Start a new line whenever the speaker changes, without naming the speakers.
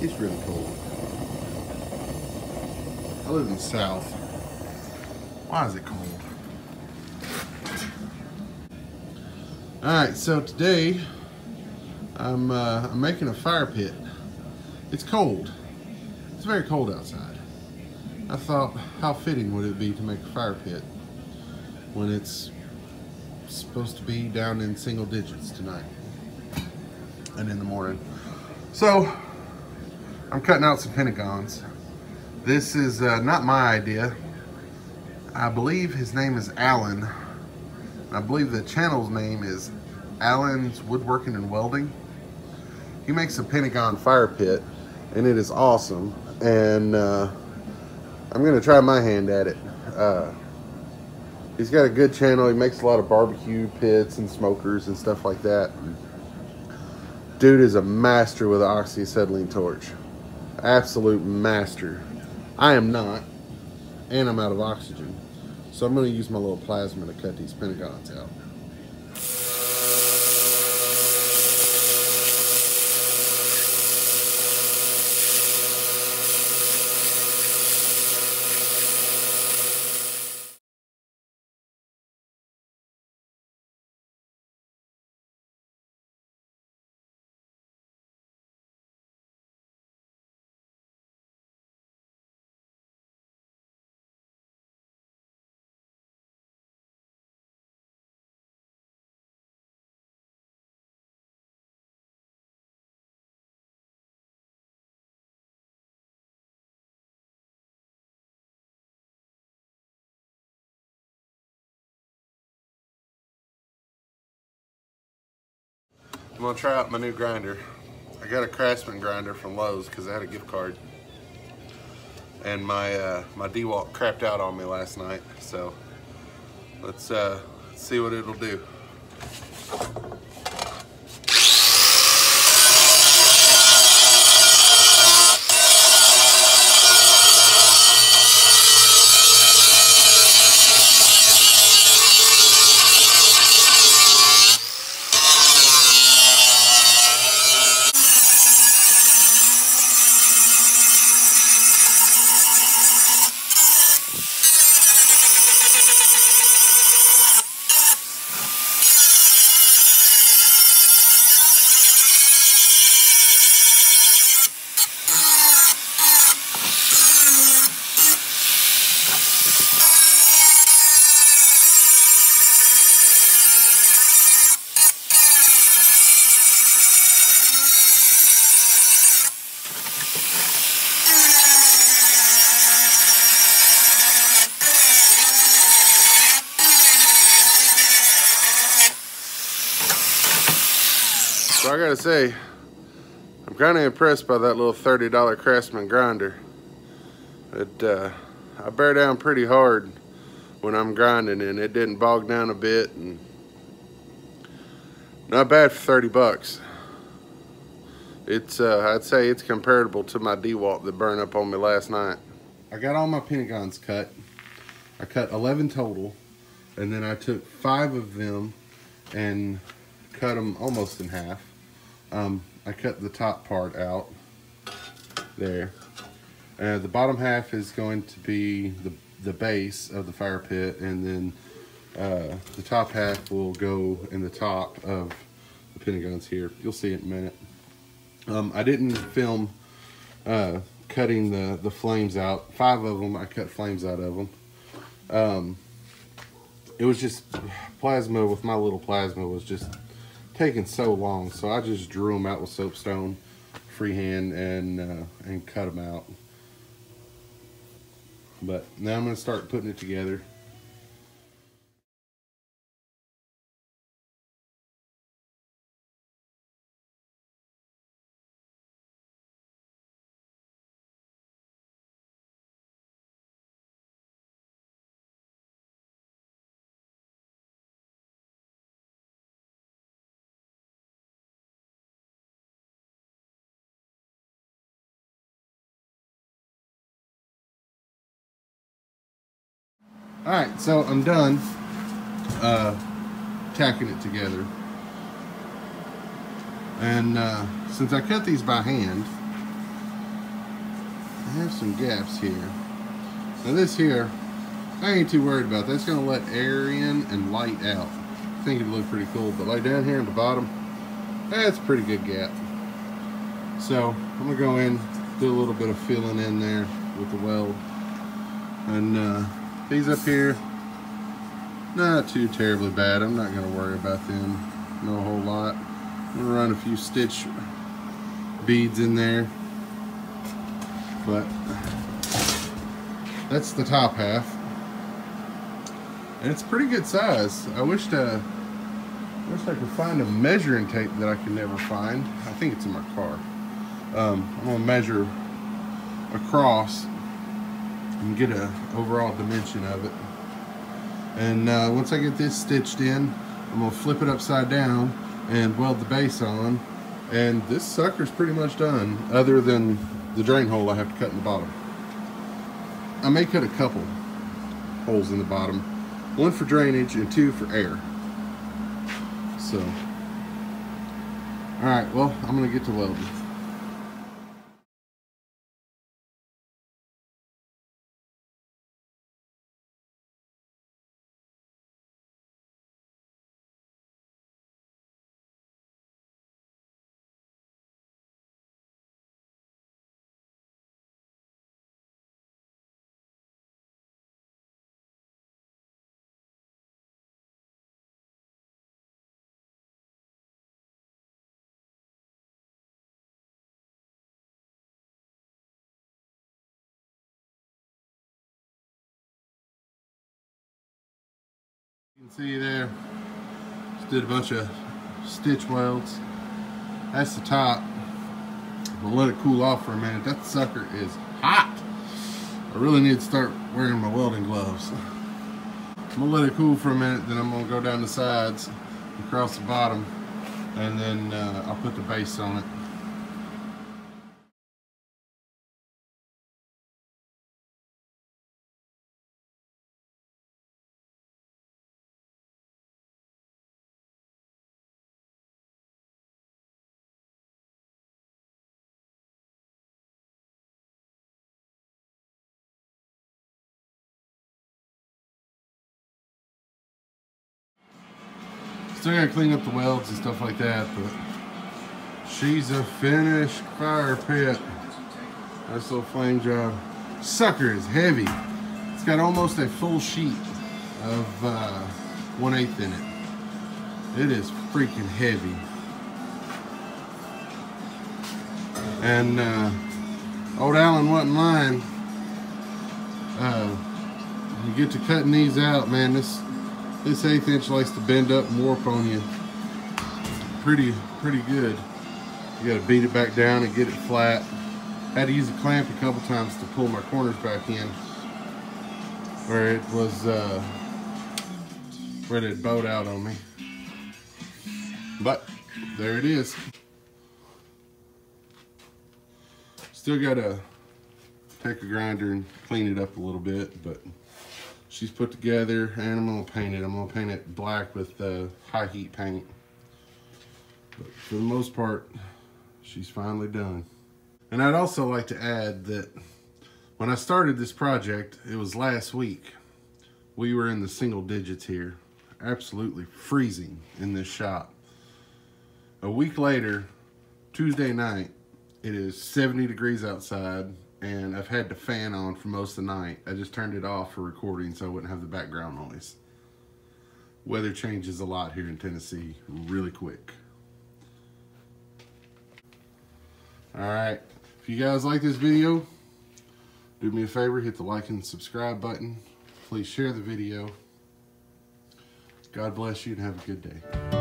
It's really cold. I live in the South. Why is it cold? Alright, so today I'm making a fire pit. It's cold. It's very cold outside. I thought, how fitting would it be to make a fire pit when it's supposed to be down in single digits tonight and in the morning. So I'm cutting out some Pentagons. This is not my idea. I believe his name is Alan. I believe the channel's name is Alan's Woodworking and Welding. He makes a Pentagon fire pit, and it is awesome. And I'm gonna try my hand at it. He's got a good channel. He makes a lot of barbecue pits and smokers and stuff like that. Dude is a master with an oxyacetylene torch. Absolute master. I am not, and I'm out of oxygen. So I'm gonna use my little plasma to cut these Pentagons out. I'm gonna try out my new grinder. I got a Craftsman grinder from Lowe's because I had a gift card, and my my DeWalt crapped out on me last night. So let's see what it'll do. So I gotta say, I'm kind of impressed by that little $30 Craftsman grinder. I bear down pretty hard when I'm grinding, and it didn't bog down a bit, and not bad for 30 bucks. It's I'd say it's comparable to my DeWalt that burned up on me last night. I got all my Pentagons cut. I cut 11 total, and then I took 5 of them and cut them almost in half. I cut the top part out there. The bottom half is going to be the base of the fire pit, and then the top half will go in the top of the Pentagons here. You'll see it in a minute. I didn't film cutting the flames out. 5 of them, I cut flames out of them. It was just plasma with my little plasma was just taking so long, so I just drew them out with soapstone freehand and cut them out. But now I'm going to start putting it together. Alright, so I'm done tacking it together. And since I cut these by hand, I have some gaps here. Now this here, I ain't too worried about. That's gonna let air in and light out. I think it'd look pretty cool, but like down here at the bottom, that's a pretty good gap. So I'm gonna go in, do a little bit of filling in there with the weld. And these up here, not too terribly bad. I'm not gonna worry about them, no whole lot. I'm gonna run a few stitch beads in there, but that's the top half. And it's pretty good size. I wish I could find a measuring tape that I could never find. I think it's in my car. I'm gonna measure across and get an overall dimension of it. And once I get this stitched in, I'm gonna flip it upside down and weld the base on. And this sucker's pretty much done, other than the drain hole I have to cut in the bottom. I may cut a couple holes in the bottom, one for drainage and two for air. So, all right, well, I'm gonna get to welding. You can see there, just did a bunch of stitch welds. That's the top. I'm gonna let it cool off for a minute. That sucker is hot. I really need to start wearing my welding gloves. I'm gonna let it cool for a minute, then I'm gonna go down the sides, across the bottom, and then I'll put the base on it. Still gotta clean up the welds and stuff like that, but she's a finished fire pit. Nice little flame job. Sucker is heavy. It's got almost a full sheet of 1/8 in it. It is freaking heavy. And old Alan wasn't lying. You get to cutting these out, man. This 1/8 inch likes to bend up and warp on you pretty good. You gotta beat it back down and get it flat. Had to use a clamp a couple times to pull my corners back in where it was where it bowed out on me. But there it is. Still gotta take a grinder and clean it up a little bit, but she's put together, and I'm gonna paint it. I'm gonna paint it black with high heat paint. But for the most part, she's finally done. And I'd also like to add that when I started this project, it was last week. We were in the single digits here, absolutely freezing in this shop. A week later, Tuesday night, it is 70 degrees outside, and I've had the fan on for most of the night. I just turned it off for recording so I wouldn't have the background noise. Weather changes a lot here in Tennessee really quick. All right, if you guys like this video, do me a favor, hit the like and subscribe button. Please share the video. God bless you and have a good day.